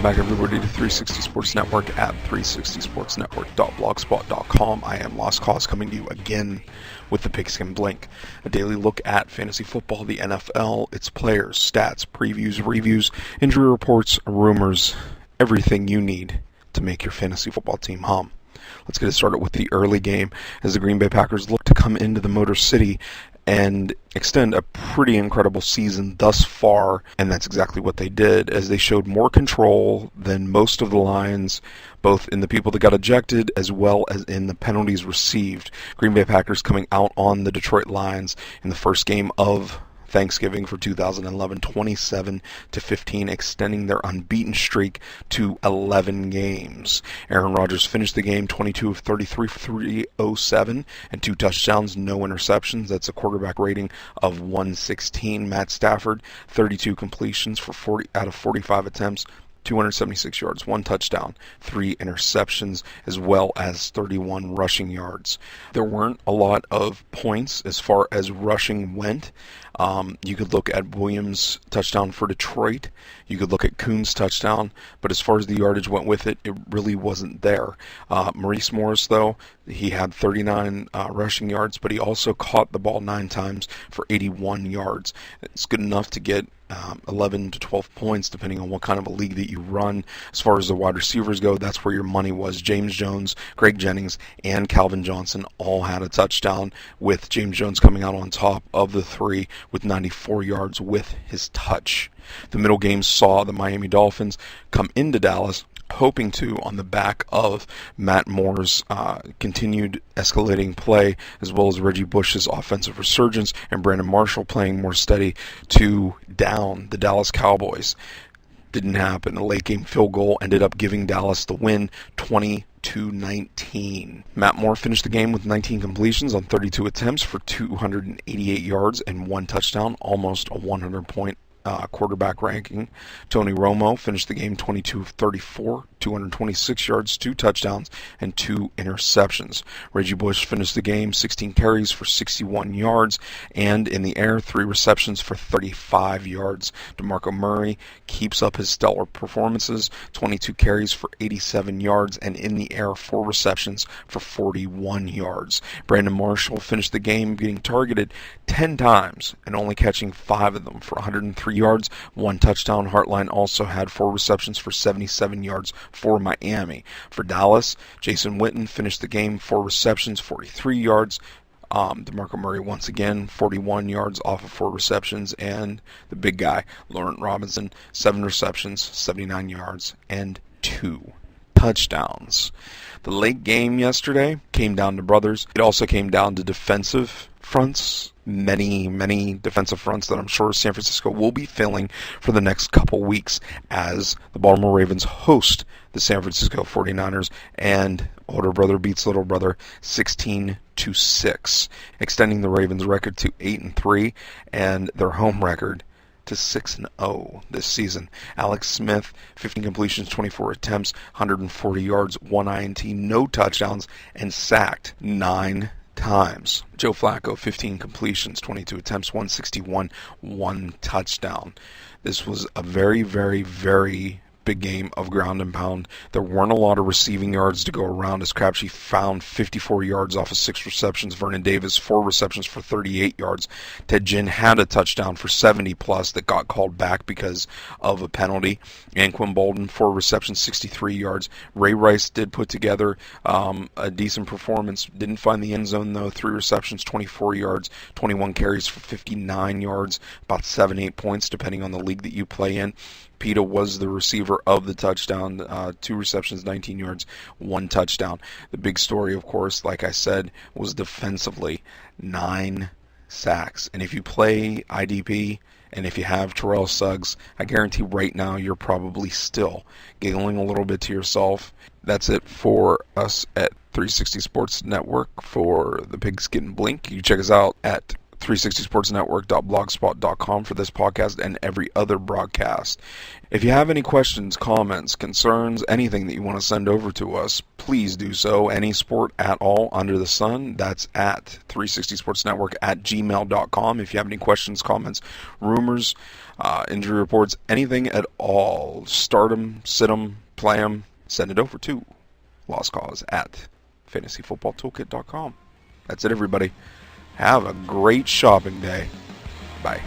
back, everybody, to 360 Sports Network at 360sportsnetwork.blogspot.com. I am Lost Cause, coming to you again with the Pigskin Blink, a daily look at fantasy football, the NFL, its players, stats, previews, reviews, injury reports, rumors, everything you need to make your fantasy football team hum. Let's get it started with the early game as the Green Bay Packers look to come into the Motor City and extend a pretty incredible season thus far, and that's exactly what they did, as they showed more control than most of the Lions, both in the people that got ejected as well as in the penalties received. Green Bay Packers coming out on the Detroit Lions in the first game of Thanksgiving for 2011, 27-15, extending their unbeaten streak to 11 games. Aaron Rodgers finished the game 22 of 33 for 307 and 2 touchdowns, no interceptions. That's a quarterback rating of 116. Matt Stafford, 32 completions for 40 out of 45 attempts, 276 yards, 1 touchdown, 3 interceptions, as well as 31 rushing yards. There weren't a lot of points as far as rushing went. You could look at Williams' touchdown for Detroit. You could look at Kuhn's touchdown, but as far as the yardage went with it, it really wasn't there. Maurice Morris, though, he had 39 rushing yards, but he also caught the ball 9 times for 81 yards. It's good enough to get 11 to 12 points, depending on what kind of a league that you run. As far as the wide receivers go, that's where your money was. James Jones, Greg Jennings, and Calvin Johnson all had a touchdown, with James Jones coming out on top of the 3 with 94 yards with his touch. The middle game saw the Miami Dolphins come into Dallas, hoping to, on the back of Matt Moore's continued escalating play, as well as Reggie Bush's offensive resurgence and Brandon Marshall playing more steady, to down the Dallas Cowboys. Didn't happen. A late game field goal ended up giving Dallas the win, 20-19. Matt Moore finished the game with 19 completions on 32 attempts for 288 yards and 1 touchdown, almost a 100-point quarterback ranking. Tony Romo finished the game 22 of 34, 226 yards, 2 touchdowns, and 2 interceptions. Reggie Bush finished the game 16 carries for 61 yards, and in the air, 3 receptions for 35 yards. DeMarco Murray keeps up his stellar performances, 22 carries for 87 yards, and in the air, 4 receptions for 41 yards. Brandon Marshall finished the game getting targeted 10 times and only catching 5 of them for 103 yards, 1 touchdown. Hartline also had 4 receptions for 77 yards for Miami. For Dallas, Jason Witten finished the game 4 receptions, 43 yards. DeMarco Murray once again 41 yards off of 4 receptions, and the big guy, Laurent Robinson, 7 receptions, 79 yards, and 2 touchdowns. The late game yesterday came down to brothers. It also came down to defensive fronts. Many defensive fronts that I'm sure San Francisco will be filling for the next couple weeks as the Baltimore Ravens host the San Francisco 49ers, and older brother beats little brother 16-6, extending the Ravens record to 8-3 and their home record to 6-0 this season. Alex Smith, 15 completions, 24 attempts, 140 yards, 1 INT, no touchdowns, and sacked 9 times. Joe Flacco, 15 completions, 22 attempts, 161, 1 touchdown. This was a very big game of ground and pound. There weren't a lot of receiving yards to go around, as Crabtree found 54 yards off of 6 receptions. Vernon Davis, 4 receptions for 38 yards. Ted Ginn had a touchdown for 70 plus that got called back because of a penalty. And Quinn Bolden, 4 receptions, 63 yards. Ray Rice did put together a decent performance. Didn't find the end zone though. 3 receptions, 24 yards, 21 carries for 59 yards, about 7-8 points depending on the league that you play in. Peta was the receiver of the touchdown, 2 receptions, 19 yards, 1 touchdown. The big story, of course, like I said, was defensively, 9 sacks. And if you play IDP and if you have Terrell Suggs, I guarantee right now you're probably still giggling a little bit to yourself. That's it for us at 360 Sports Network for the Pigskin Blink. You can check us out at 360sportsnetwork.blogspot.com for this podcast and every other broadcast. If you have any questions, comments, concerns, anything that you want to send over to us, please do so. Any sport at all under the sun, that's at 360sportsnetwork at gmail.com. If you have any questions, comments, rumors, injury reports, anything at all, start them, sit them, play them, send it over to Lost Cause at fantasyfootballtoolkit.com. That's it, everybody. Have a great shopping day. Bye.